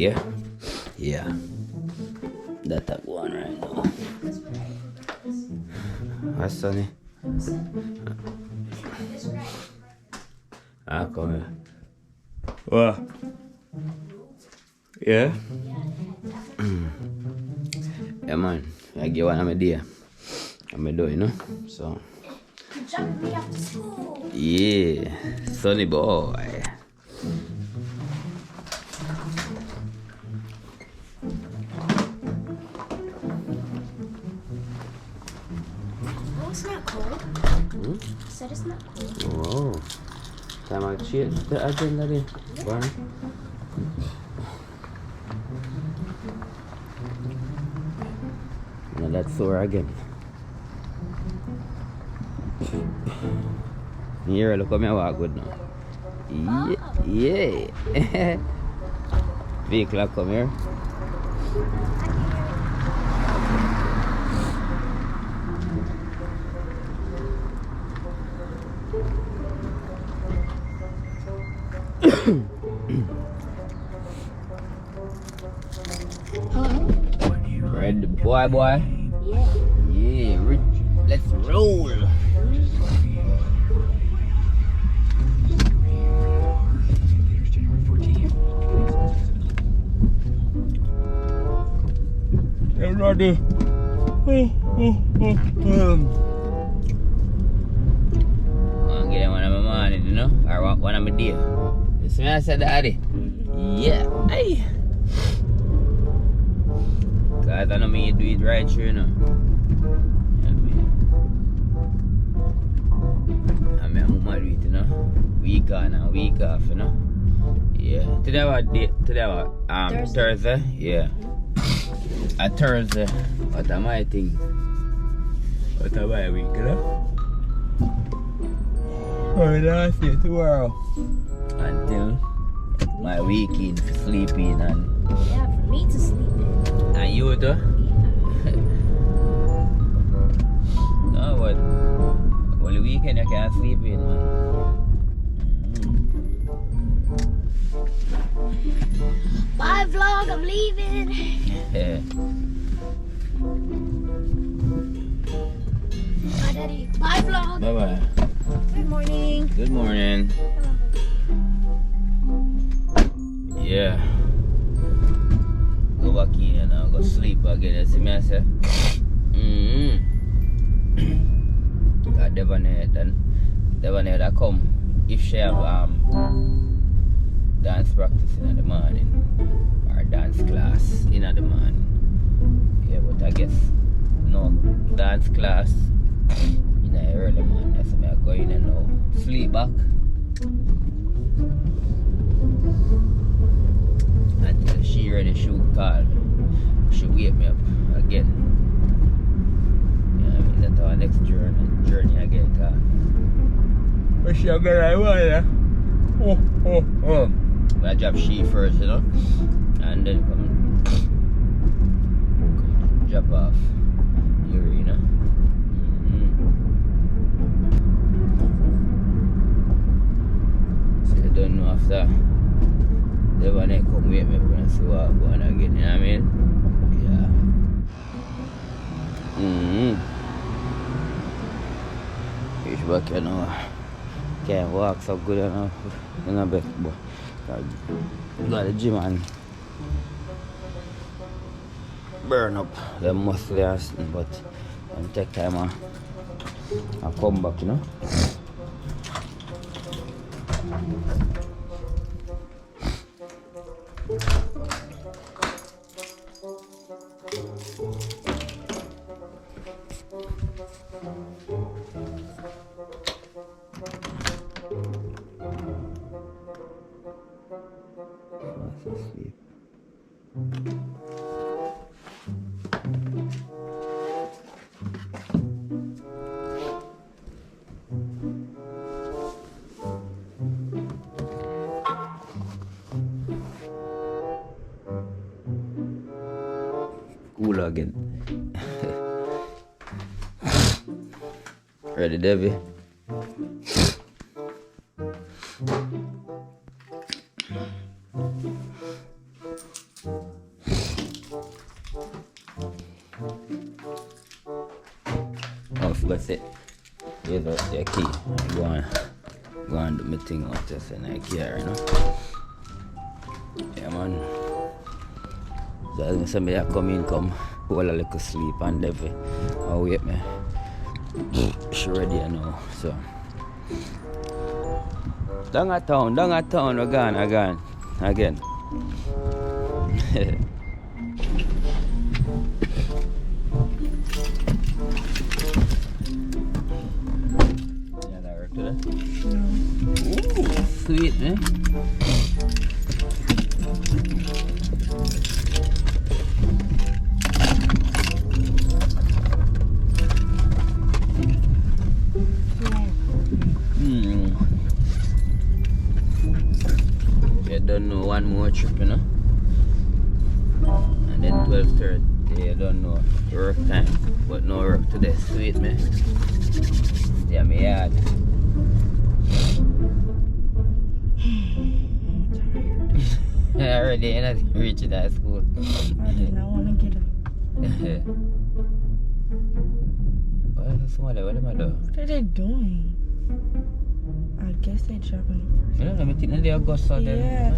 Yeah? Yeah. That's a one right now. What's Sonny? Ah, come here. What? Yeah? Yeah, man. I get one of my day. I'm doing, you know? So. You're dropping me off to school. Yeah. Sonny boy. Oh, it's not cold. I said it's not cold. Oh. Time I change the agenda then. One. Now that's sore again. Here, look how me walk good now. Yeah. Yeah. Vehicle come here. Ready, boy? Yeah. Yeah, let's roll. I'm ready. I'm getting one of my morning, you know, or one of my day. You see me, I said, Daddy? Yeah, hey. Cause I know me do it right through, you know. I mean, I'm do it, you know. Week on and week off, you know. Yeah. Today was Thursday. Yeah. A Thursday. What am I thing? What am I week, you know? Oh, that's it, tomorrow. Until my weekend for sleeping and. Yeah, for me to sleep in. And you too? Yeah. No, but only weekend I can't sleep in, man. Bye vlog, I'm leaving. Yeah. Bye daddy. Bye vlog. Bye bye. Good morning. Good morning. Yeah. Go back in and I'll go sleep again. You see me, I say? Got Devon that come if she have dance practice in the morning or dance class in the morning. Yeah, but I guess no dance class in the early morning. That's why I go in and now sleep back until she ready. She will call me. She wake me up again. Yeah, I mean that's our next journey again. Cause where she going right away, yeah? Oh. I drop she first, you know, and then come drop off Yuri, you know. So you don't know after they want to come wait me when I see what I'm going again, you know what I mean? Yeah. Reach back, you know. Can't walk so good enough in a bit, but go to the gym and burn up the muscles, but take time and come back, you know. Asleep. Cool again. Ready, Debbie? What's it? Here's the key. Go on do my thing out just in the car, you know? Yeah, man. So as somebody come in, come hold a little sleep and DEVO. Oh, wait, me. She ready now, so. Down a town, we're gone again. Yeah, that work today? No. Ooh, sweet, eh? Don't know one more trip, you know, and then 12:30. I don't know work time, but no work today. Sweet, man. Yeah, me yard. Already, you're not reaching that school. I did not want to get up. What is this one? What am I doing? What are they doing? I guess they dropping the person. You know, I think they are go so then. Yeah,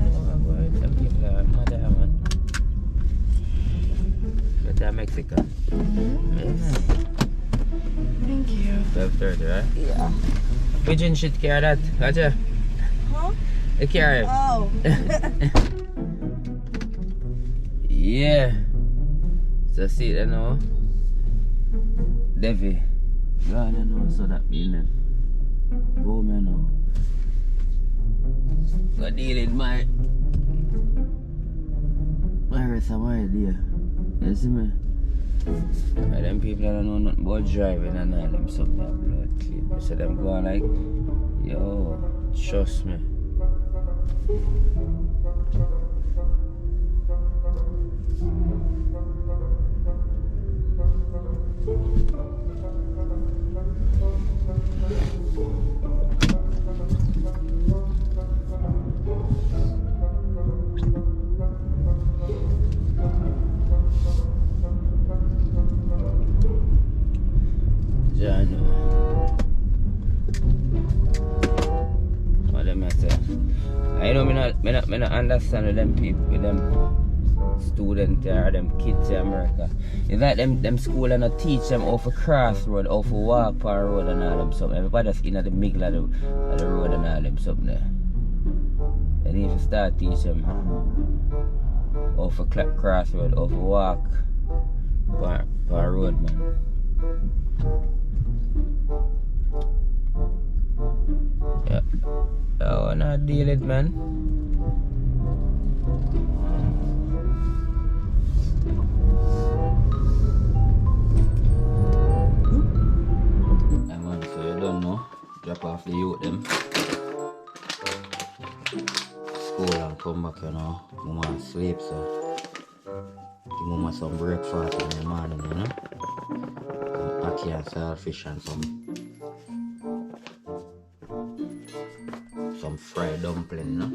Some people are mother, man. But they're Mexican. Yes. Thank you. 12:30, right? Yeah. Pigeon shit carry that, gotcha? Huh? The carry. Oh. Yeah. So see it now. DEVO. Go on, you know, so that building. Go, man, now. Go deal with my rest of my idea. You see me? And them people that don't know nothing about driving and all them something that blood clean. So them going like, yo, trust me. I don't understand with them people, with them students or them kids in America. It's like them school and not teach them how to cross road, how to walk per road and all them something. Everybody just in the middle of the road and all them something there. They need to start teach them how to cross road, how to walk per road, man. Yeah. I wanna deal it, man. Yeah, man, so you don't know. Drop off the youth them. School and come back, you know. Mama sleep, so give mama some breakfast in the morning, you know. Some ackee and saltfish and some fried dumpling, you know.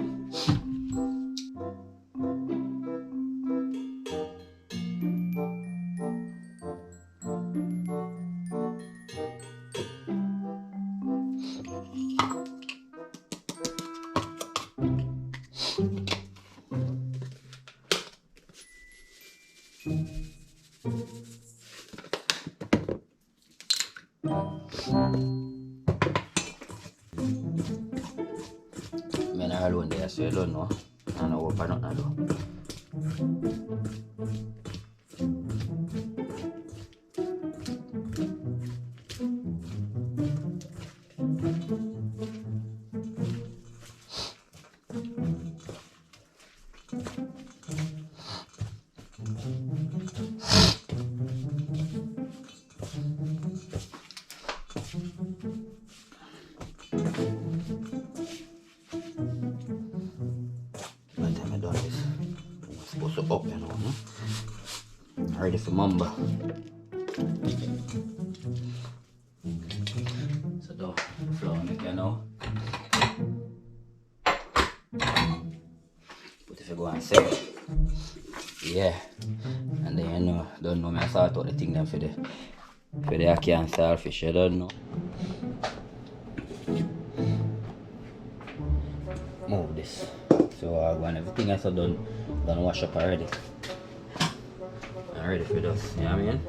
Men are alone there, so you don't know. I don't know what I'm not doing. Up, you know, no? Ready for mamba. So the flour make you know. But if you go and sell it, yeah. And then you know, don't know me, I sort out the thing them for the for the can saltfish, I don't know. Move this. So when everything else is done wash up already. I'm ready for this, you know what I mean?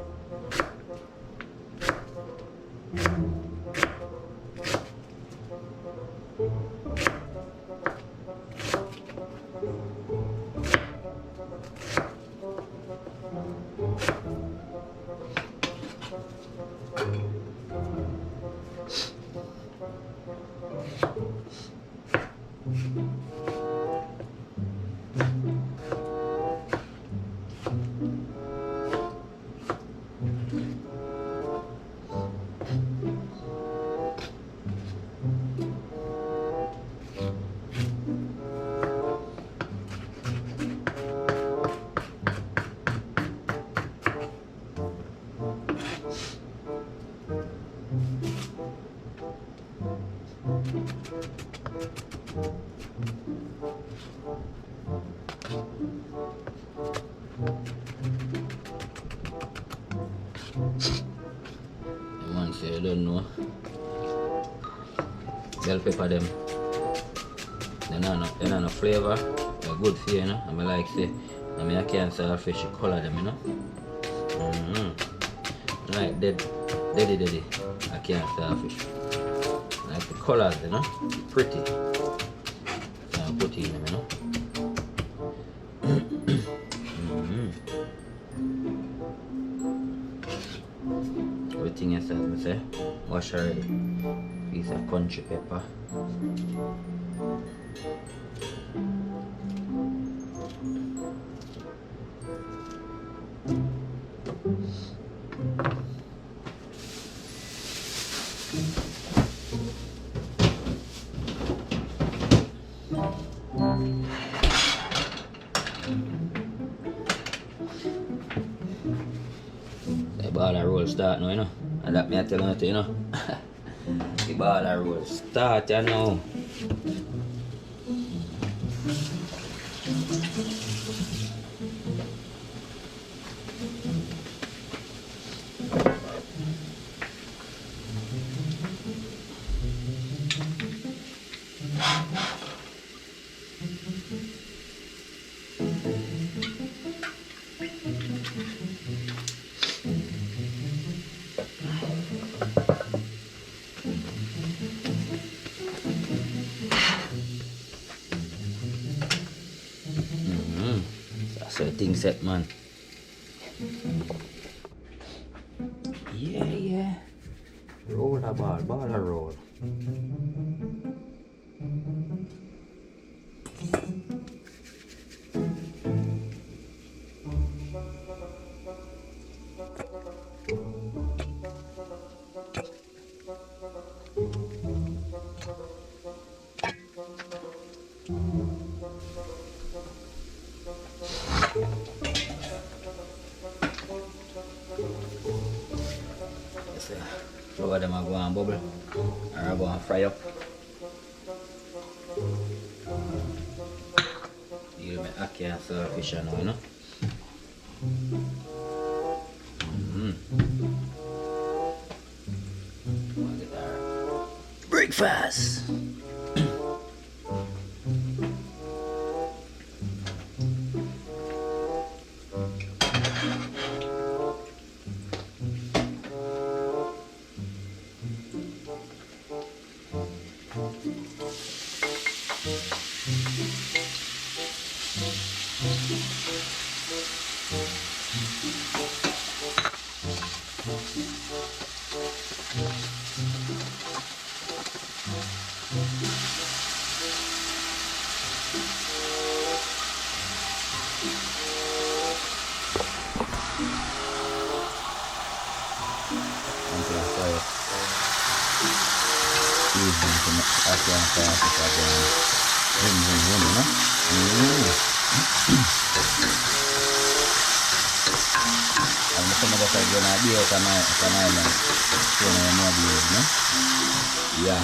Man say I don't know. Bell pepper them. They not no flavor. They're good for you, you know. I mean like say I can't sell fish color them, you know. Like daddy. I can't sell fish. Like the colors, you know. Pretty. So I put in them, you know. Everything else, as I say, wash already. Piece of country pepper. The ball and roll start now, you know. And that me I tell you, you know. The ball and roll start, you know. So thing set, man. Yeah. Roll a ball a roll. So them are going to bubble or are going to fry up. You'll make ackee and saltfish now, you know. Breakfast. Amesema kwa sababu na bio kama ile sio na moja hiyo, yeah.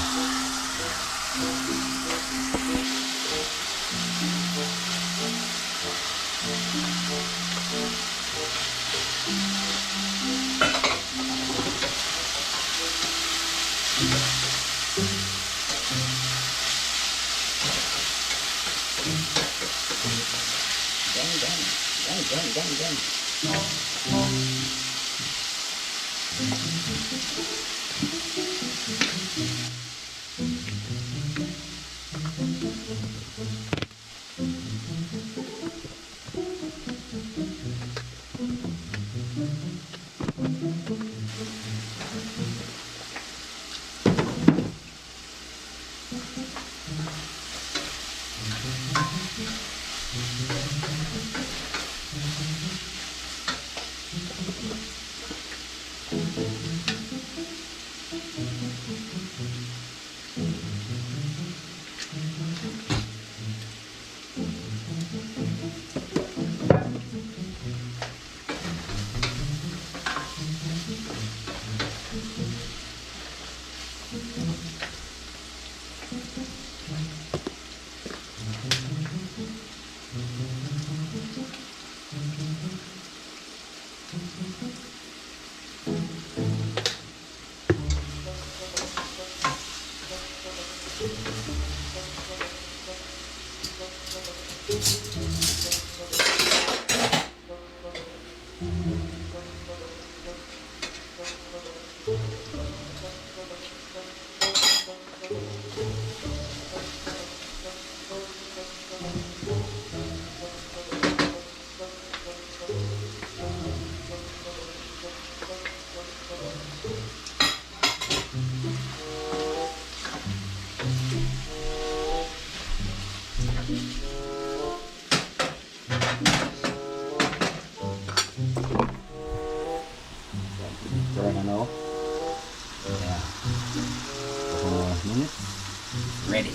Ready.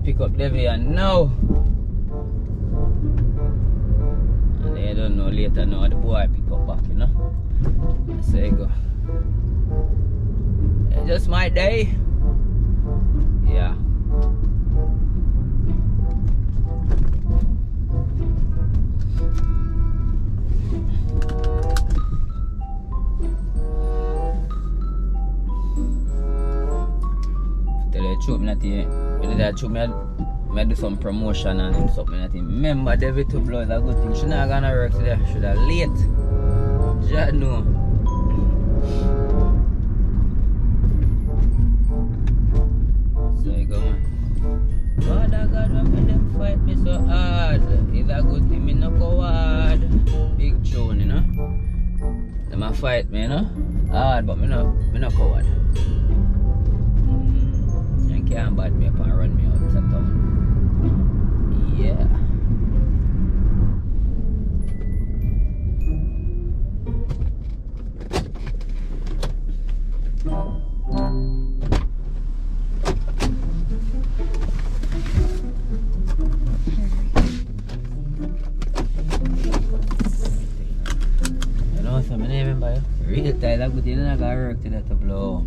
Pick up DEVO and now. And I don't know later now the boy pick up back, you know. So you go. It's just my day. Yeah. Shoot me nothing. When I shoot me, I do some promotion and something. Nothing. Remember, DEVO to blow is a good thing. She not gonna work today. Should have late. Just know. So you go, man. Father God, why make them fight me so hard? It's a good thing. Me no coward. Big tune, you know. They might fight me, you know. Hard, but me no coward. Can't bad me up and run me out of town. Yeah. You know something I remember? Real tired of good, you know I got work today to blow.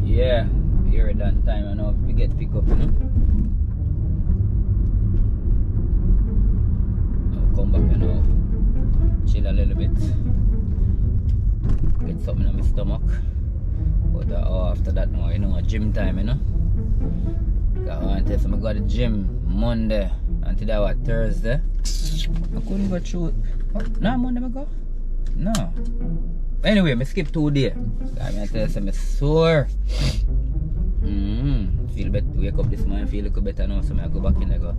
Yeah, here at that time I know we get pick up, you know. I'll come back, you know, chill a little bit, get something in my stomach. But after that now, you know, gym time, you know. I want to tell you, I go to the gym Monday until that was Thursday. I couldn't go through. No, Monday I go? No. Anyway, I skip 2 days. I tell you, I'm sore. Feel better. Wake up this morning, feel a little better now. So I go back in and go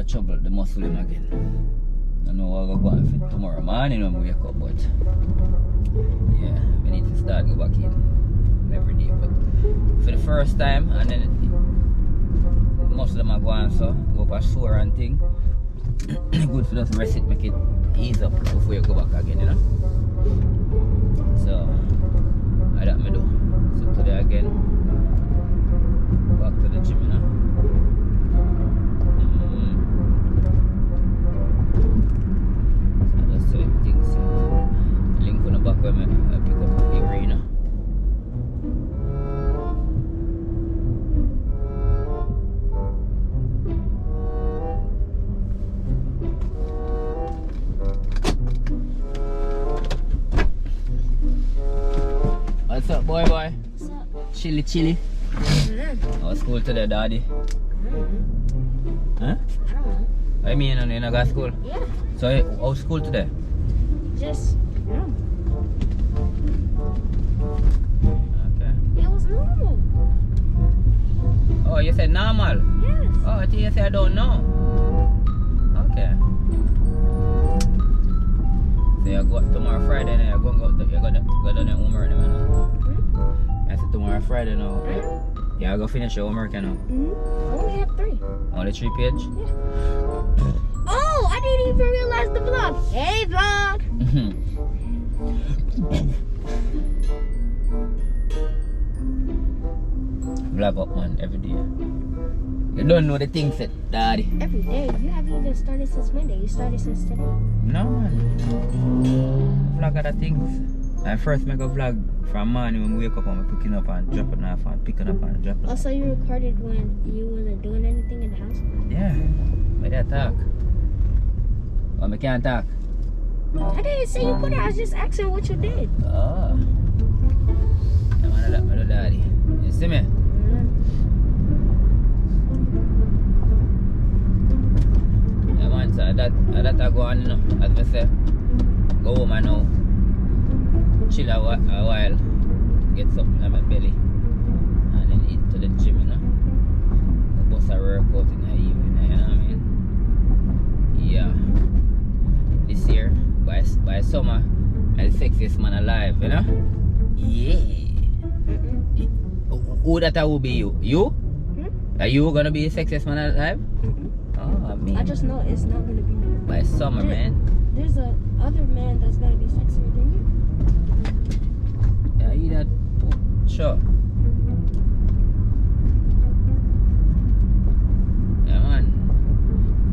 trouble the muscle in again. I don't know what I'm going to do tomorrow morning when I wake up, but yeah, we need to start go back in every day. But for the first time, and then most of them are going so go up a sore and thing. Good for us to rest it, make it ease up before you go back again, you know. So that me do. So today again, back to the gym, you know. So that's the things. Link on the back where I pick up YURI, you know. Chilly. Mm-hmm. How school today, daddy? Mm-hmm. Huh? I don't know. I mean, you know, got school? Yeah. So, how school today? Just, yeah. Okay. It was normal. Oh, you said normal? Yes. Oh, I think you said I don't know. Okay. So you go tomorrow Friday and you're going to go down your homework now. Mm-hmm. I said tomorrow Friday now. Mm-hmm. Yeah, go finish your homework now. Mm-hmm. I only have 3. Only 3 page? Yeah. Oh, I didn't even realize the vlog. Hey, vlog. Vlog up, man, every day. You don't know the things that, daddy. Every day. You haven't even started since Monday. You started since today. No, man. Vlog other things. I first make a vlog from morning when we wake up and we're picking up and dropping off and picking up and dropping off. Also, you recorded when you wasn't doing anything in the house? Yeah. But I talk. Oh, I can't talk. I didn't say you put it. I was just asking what you did. Oh. I'm on that, my daddy. You see me? Yeah, man, so that I go on, you know, as I say, go home and now, chill a while, get something in my belly, and then eat to the gym, you know. Go bust a workout in the evening, you know what I mean? Yeah. This year, by summer, I'm the sexiest man alive, you know? Yeah. Who that will be you? You? Are you gonna be the sexiest man alive? Oh, I mean. I just know it's not gonna be you. By summer, man. There's a other man that's gonna be sexier than you. Yeah, you that. Sure. Yeah, man.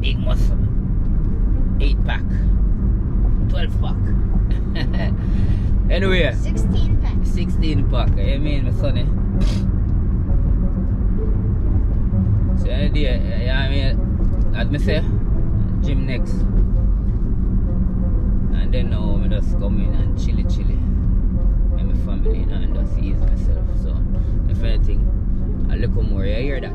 Big muscle. 8-pack. 12-pack. Anyway. 16 pack. 16-pack. You mean, my sonny? So, yeah, I mean, as me say, gym next. And then now, I just come in and chilly. And my family, you know, and just ease myself. So, if anything, a little more, you hear that?